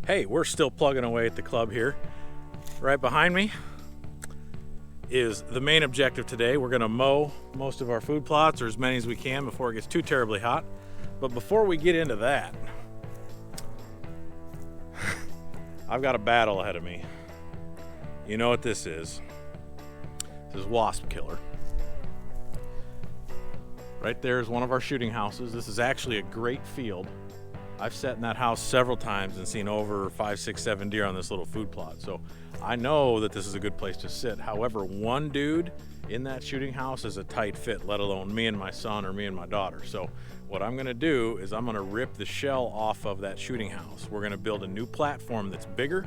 Hey, we're still plugging away at the club here. Right behind me is the main objective today. We're gonna mow most of our food plots, or as many as we can, before it gets too terribly hot. But before we get into that, I've got a battle ahead of me. You know what this is. This is Wasp Killer. Right there is one of our shooting houses. This is actually a great field. I've sat in that house several times and seen over 5, 6, 7 deer on this little food plot. So I know that this is a good place to sit. However, one dude in that shooting house is a tight fit, let alone me and my son or me and my daughter. So what I'm gonna do is I'm gonna rip the shell off of that shooting house. We're gonna build a new platform that's bigger.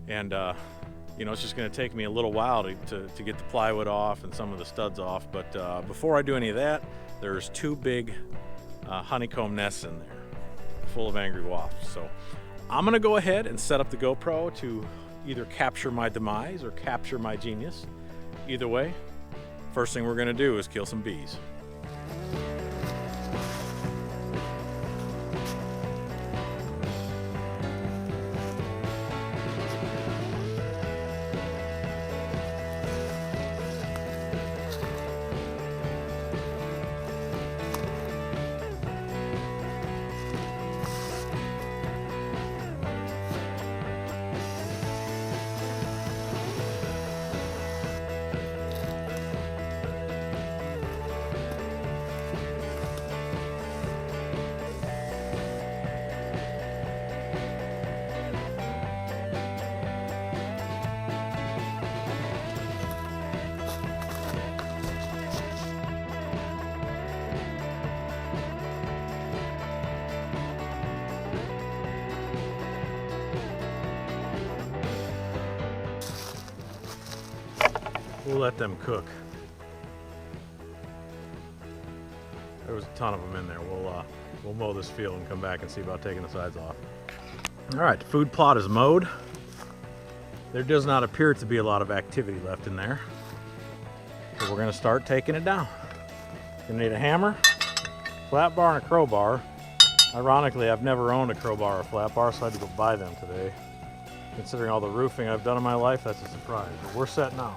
And it's just gonna take me a little while to get the plywood off and some of the studs off. But before I do any of that, there's 2 big honeycomb nests in there, full of angry wasps. So I'm gonna go ahead and set up the GoPro to either capture my demise or capture my genius. Either way, first thing we're gonna do is kill some bees. We'll let them cook. There was a ton of them in there. We'll mow this field and come back and see about taking the sides off. All right, the food plot is mowed. There does not appear to be a lot of activity left in there. So we're gonna start taking it down. Gonna need a hammer, flat bar, and a crowbar. Ironically, I've never owned a crowbar or flat bar, so I had to go buy them today. Considering all the roofing I've done in my life, that's a surprise, but we're set now.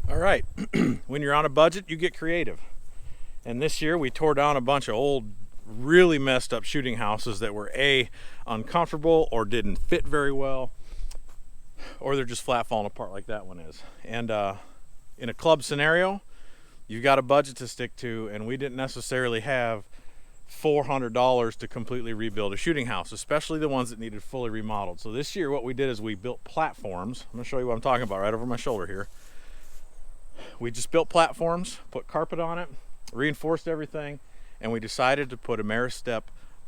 All right, when you're on a budget, you get creative. And this year we tore down a bunch of old, really messed up shooting houses that were A, uncomfortable or didn't fit very well, or they're just flat falling apart like that one is. And in a club scenario, you've got a budget to stick to, and we didn't necessarily have $400 to completely rebuild a shooting house, especially the ones that needed fully remodeled. So this year what we did is we built platforms. I'm gonna show you what I'm talking about right over my shoulder here. We just built platforms, put carpet on it, reinforced everything, and we decided to put Ameristep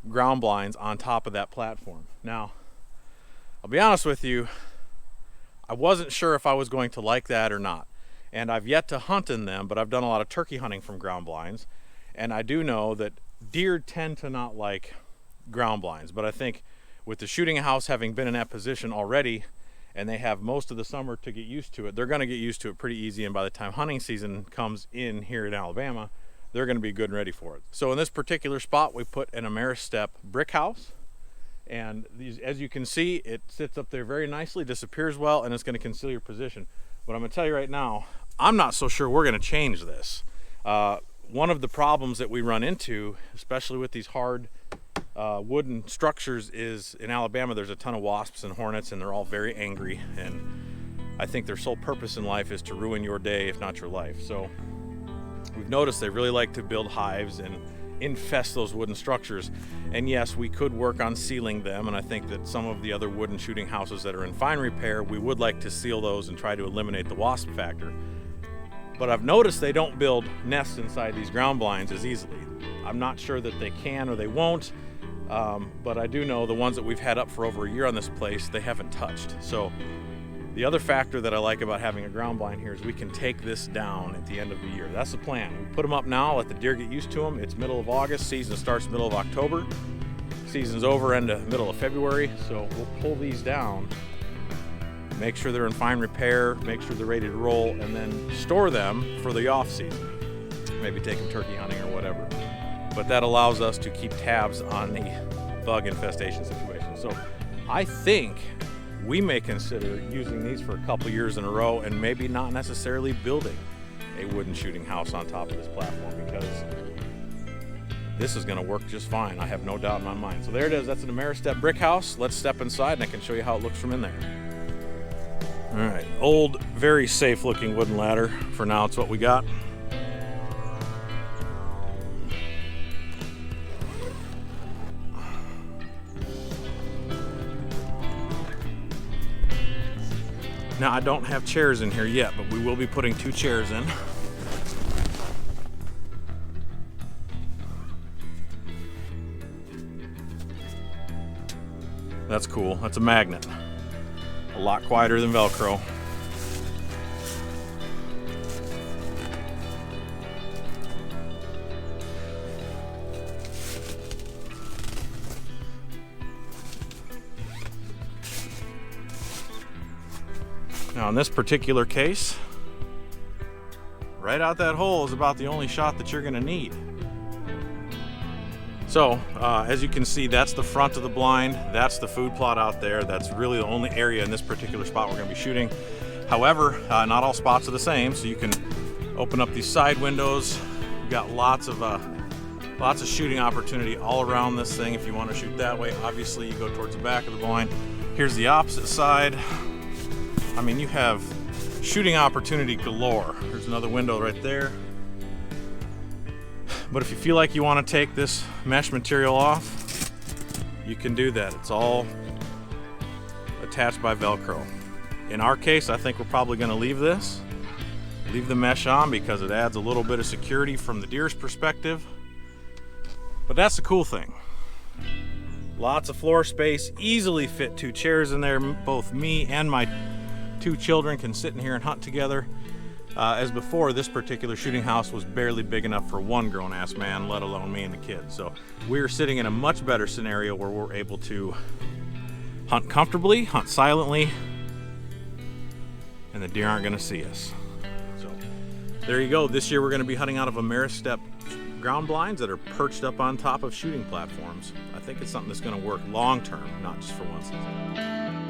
ground blinds on top of that platform. Now, I'll be honest with you, I wasn't sure if I was going to like that or not. And I've yet to hunt in them, but I've done a lot of turkey hunting from ground blinds. And I do know that deer tend to not like ground blinds. But I think with the shooting house having been in that position already, and they have most of the summer to get used to it, they're going to get used to it pretty easy. And by the time hunting season comes in here in Alabama, they're going to be good and ready for it. So in this particular spot, we put an Ameristep Brickhouse. And these, as you can see, it sits up there very nicely, disappears well, and it's going to conceal your position. But I'm going to tell you right now, I'm not so sure we're going to change this. One of the problems that we run into, especially with these hard wooden structures, is in Alabama there's a ton of wasps and hornets, and they're all very angry. And I think their sole purpose in life is to ruin your day, if not your life. So we've noticed they really like to build hives and infest those wooden structures. And yes, we could work on sealing them, and I think that some of the other wooden shooting houses that are in fine repair, we would like to seal those and try to eliminate the wasp factor. But I've noticed they don't build nests inside these ground blinds as easily. I'm not sure that they can or they won't, but I do know the ones that we've had up for over a year on this place, they haven't touched. So the other factor that I like about having a ground blind here is we can take this down at the end of the year. That's the plan. We put them up now, let the deer get used to them. It's middle of August, season starts middle of October. Season's over into middle of February, so we'll pull these down, make sure they're in fine repair, make sure they're ready to roll, and then store them for the off season. Maybe take them turkey hunting or whatever. But that allows us to keep tabs on the bug infestation situation. So I think we may consider using these for a couple years in a row and maybe not necessarily building a wooden shooting house on top of this platform, because this is going to work just fine. I have no doubt in my mind. So there it is. That's an Ameristep Brickhouse. Let's step inside and I can show you how it looks from in there. All right, old, very safe looking wooden ladder. For now, it's what we got. Now, I don't have chairs in here yet, but we will be putting 2 chairs in. That's cool. That's a magnet. A lot quieter than Velcro. Now in this particular case, right out that hole is about the only shot that you're gonna need. So, as you can see, that's the front of the blind, that's the food plot out there. That's really the only area in this particular spot we're gonna be shooting. However, not all spots are the same, so you can open up these side windows. You've got lots of shooting opportunity all around this thing if you wanna shoot that way. Obviously, you go towards the back of the blind. Here's the opposite side. I mean, you have shooting opportunity galore. There's another window right there. But if you feel like you want to take this mesh material off, you can do that. It's all attached by Velcro. In our case, I think we're probably going to leave the mesh on, because it adds a little bit of security from the deer's perspective. But that's the cool thing. Lots of floor space, easily fit 2 chairs in there. Both me and my 2 children can sit in here and hunt together. As before, this particular shooting house was barely big enough for 1 grown-ass man, let alone me and the kids. So we're sitting in a much better scenario where we're able to hunt comfortably, hunt silently, and the deer aren't gonna see us. So there you go. This year we're gonna be hunting out of Ameristep ground blinds that are perched up on top of shooting platforms. I think it's something that's gonna work long-term, not just for one season.